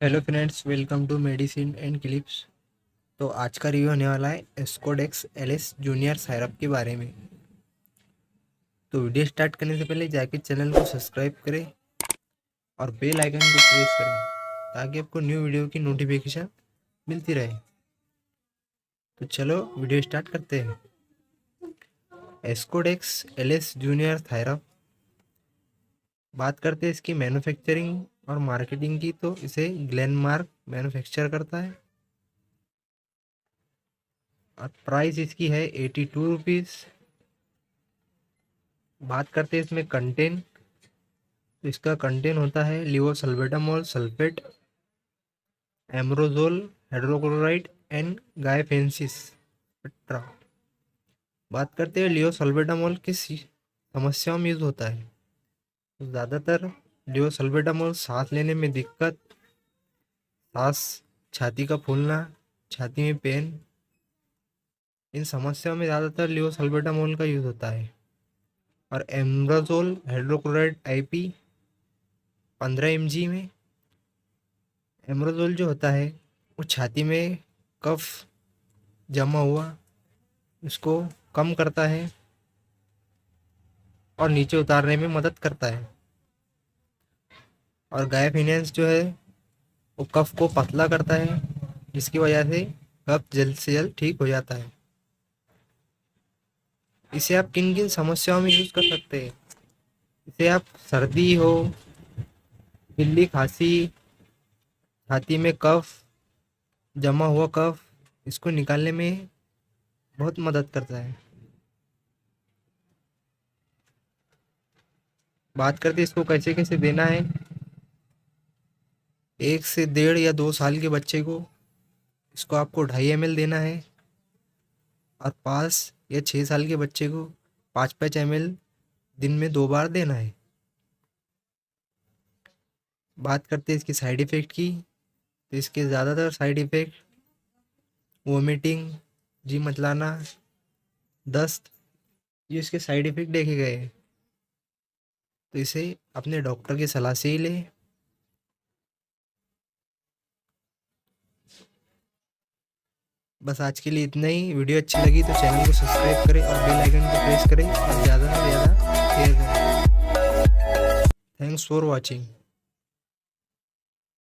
Hello friends, welcome to medicine and clips. तो आज का रिव्यू होने वाला है एस्कोडेक्स एलएस जूनियर सायरप के बारे में। तो वीडियो स्टार्ट करने से पहले जाके चैनल को सब्सक्राइब करें और बेल आइकन को प्रेस करें ताकि आपको न्यू वीडियो की नोटिफिकेशन मिलती रहे। तो चलो वीडियो स्टार्ट करते हैं। एस्कोडेक्स एलएस जूनियर सायरप, बात करते हैं इसकी मैन्युफैक्चरिंग और मार्केटिंग की। तो इसे ग्लेनमार्क मैन्युफैक्चर करता है और प्राइस इसकी है 82 रुपीज़। बात करते हैं इसमें कंटेंट। तो इसका कंटेंट होता है लिवोसल्बेटामोल सल्फेट, एम्ब्रोजोल हाइड्रोक्लोराइड एंड गायफेंसिस पेट्रा। बात करते हैं लिवोसल्बेटामोल किस समस्याओं में यूज होता है। तो ज़्यादातर लिवोसल्बेटामोल सांस लेने में दिक्कत, सांस, छाती का फूलना, छाती में पेन, इन समस्याओं में ज़्यादातर लिवोसल्बेटामोल का यूज होता है। और एम्ब्रोजोल हाइड्रोक्लोराइड आईपी 15 mg में। एम्ब्रोजोल जो होता है वो छाती में कफ जमा हुआ इसको कम करता है और नीचे उतारने में मदद करता है। और गायफिनेंस जो है वो कफ को पतला करता है, जिसकी वजह से कफ जल्द से जल्द ठीक हो जाता है। इसे आप किन किन समस्याओं में यूज कर सकते हैं। इसे आप सर्दी हो, बिल्ली खांसी, छाती में कफ, जमा हुआ कफ, इसको निकालने में बहुत मदद करता है। बात करते हैं इसको कैसे कैसे देना है। 1 से 1.5 या 2 साल के बच्चे को इसको आपको 2.5 ml देना है और 5 या 6 साल के बच्चे को 5-5 ml दिन में 2 बार देना है। बात करते हैं इसकी साइड इफ़ेक्ट की। तो इसके ज़्यादातर साइड इफ़ेक्ट वोमिटिंग, जी मचलाना, दस्त, ये इसके साइड इफ़ेक्ट देखे गए हैं। तो इसे अपने डॉक्टर की सलाह से ही लें। बस आज के लिए इतना ही। वीडियो अच्छी लगी तो चैनल को सब्सक्राइब करें और बेल आइकन को प्रेस करें और ज़्यादा से ज़्यादा शेयर करें। Thanks for watching.